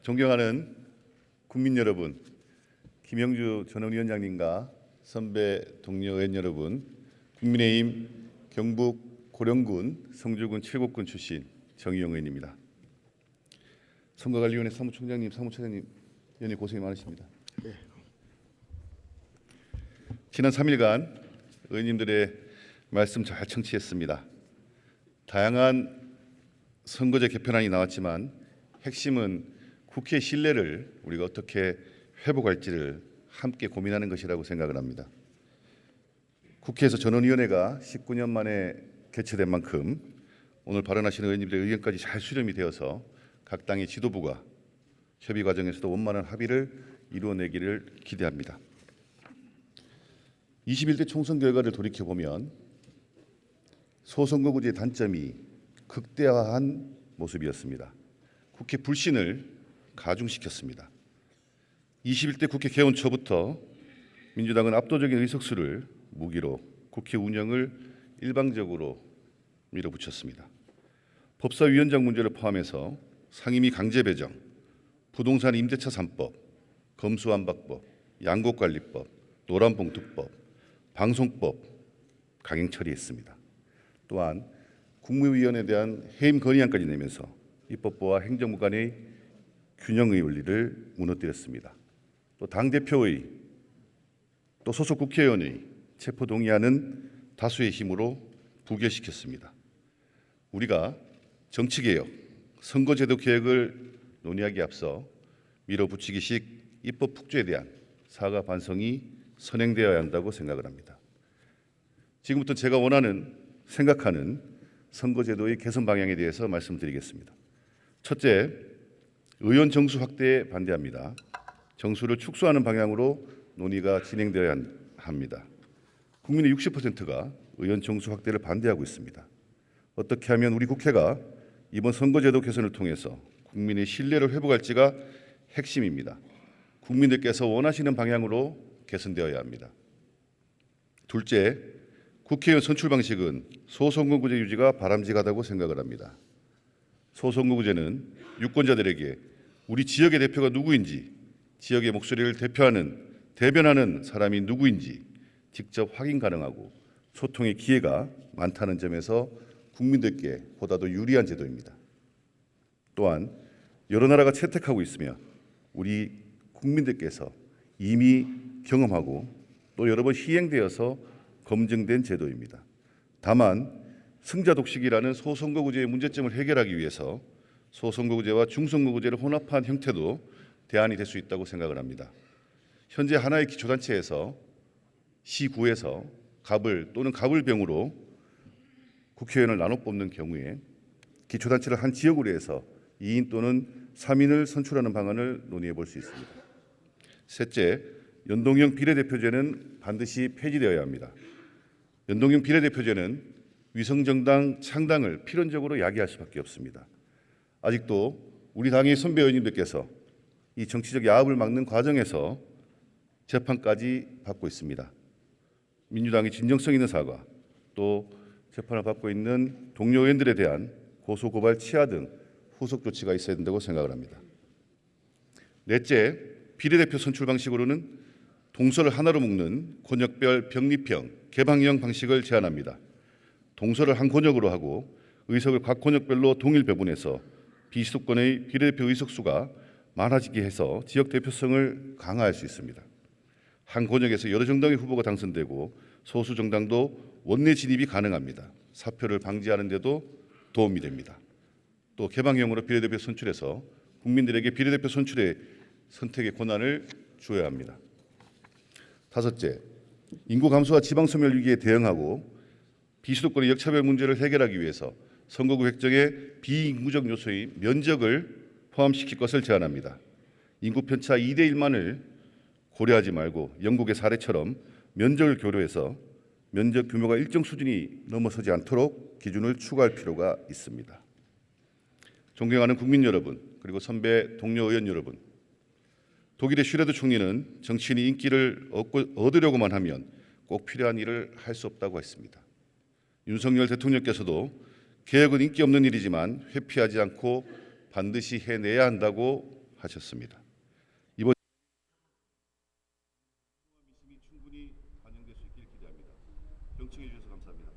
존경하는 국민 여러분, 김영주 전원위원장님과 선배 동료 의원 여러분, 국민의힘 경북 고령군 성주군 칠곡군 출신 정의용 의원입니다. 선거관리위원회 사무총장님, 사무처장님, 의원님 고생이 많으십니다. 지난 3일간 의원님들의 말씀 잘 청취했습니다. 다양한 선거제 개편안이 나왔지만 핵심은 국회 신뢰를 우리가 어떻게 회복할지를 함께 고민하는 것이라고 생각을 합니다. 국회에서 전원위원회가 19년 만에 개최된 만큼 오늘 발언하시는 의원님들의 의견까지 잘 수렴이 되어서 각 당의 지도부가 협의 과정에서도 원만한 합의를 이루어내기를 기대합니다. 21대 총선 결과를 돌이켜보면 소선거구제의 단점이 극대화한 모습이었습니다. 국회 불신을 가중시켰습니다. 21대 국회 개원 초부터 민주당은 압도적인 의석수를 무기로 국회 운영을 일방적으로 밀어붙였습니다. 법사위원장 문제를 포함해서 상임위 강제 배정, 부동산 임대차 3법, 검수완박법, 양곡관리법, 노란봉투법, 방송법 강행 처리했습니다. 또한 국무위원에 대한 해임 건의안까지 내면서 입법부와 행정부 간의 균형의 원리를 무너뜨렸습니다. 또 당대표의 또 소속 국회의원의 체포 동의안은 다수의 힘으로 부결시켰습니다. 우리가 정치개혁, 선거제도 개혁을 논의하기에 앞서 밀어붙이기식 입법 폭주에 대한 사과 반성이 선행되어야 한다고 생각을 합니다. 지금부터 제가 생각하는 선거제도의 개선 방향에 대해서 말씀드리겠습니다. 첫째, 의원 정수 확대에 반대합니다. 정수를 축소하는 방향으로 논의가 진행되어야 합니다. 국민의 60%가 의원 정수 확대를 반대하고 있습니다. 어떻게 하면 우리 국회가 이번 선거제도 개선을 통해서 국민의 신뢰를 회복할지가 핵심입니다. 국민들께서 원하시는 방향으로 개선되어야 합니다. 둘째, 국회의원 선출 방식은 소선거구제 유지가 바람직하다고 생각을 합니다. 소선거구제는 유권자들에게 우리 지역의 대표가 누구인지, 지역의 목소리를 대변하는 사람이 누구인지 직접 확인 가능하고 소통의 기회가 많다는 점에서 국민들께 보다 더 유리한 제도입니다. 또한 여러 나라가 채택하고 있으며 우리 국민들께서 이미 경험하고 또 여러 번 시행되어서 검증된 제도입니다. 다만 승자독식이라는 소선거구제의 문제점을 해결하기 위해서 소선거구제와 중선거구제를 혼합한 형태도 대안이 될 수 있다고 생각을 합니다. 현재 하나의 기초단체에서 시구에서 갑을 또는 갑을병으로 국회의원을 나눠 뽑는 경우에 기초단체를 한 지역으로 해서 2인 또는 3인을 선출하는 방안을 논의해 볼 수 있습니다. 셋째, 연동형 비례대표제는 반드시 폐지되어야 합니다. 연동형 비례대표제는 위성정당 창당을 필연적으로 야기할 수밖에 없습니다. 아직도 우리 당의 선배 의원님들께서 이 정치적 야합을 막는 과정에서 재판까지 받고 있습니다. 민주당의 진정성 있는 사과, 또 재판을 받고 있는 동료 의원들에 대한 고소고발 치하 등 후속 조치가 있어야 된다고 생각을 합니다. 넷째, 비례대표 선출 방식으로는 동서를 하나로 묶는 권역별 병립형 개방형 방식을 제안합니다. 동서를 한 권역으로 하고 의석을 각 권역별로 동일 배분해서 비수도권의 비례대표 의석수가 많아지게 해서 지역 대표성을 강화할 수 있습니다. 한 권역에서 여러 정당의 후보가 당선되고 소수 정당도 원내 진입이 가능합니다. 사표를 방지하는 데도 도움이 됩니다. 또 개방형으로 비례대표 선출해서 국민들에게 비례대표 선출의 선택의 권한을 주어야 합니다. 다섯째, 인구 감소와 지방소멸 위기에 대응하고 비수도권의 역차별 문제를 해결하기 위해서 선거구 획정에 비인구적 요소의 면적을 포함시킬 것을 제안합니다. 인구 편차 2대 1만을 고려하지 말고 영국의 사례처럼 면적을 고려해서 면적 규모가 일정 수준이 넘어서지 않도록 기준을 추가할 필요가 있습니다. 존경하는 국민 여러분, 그리고 선배 동료 의원 여러분, 독일의 슈레드 총리는 정치인이 인기를 얻으려고만 하면 꼭 필요한 일을 할 수 없다고 했습니다. 윤석열 대통령께서도 개혁은 인기 없는 일이지만 회피하지 않고 반드시 해내야 한다고 하셨습니다. 이번 충분히 반영될 수 있기를 기대합니다. 경청해 주셔서 감사합니다.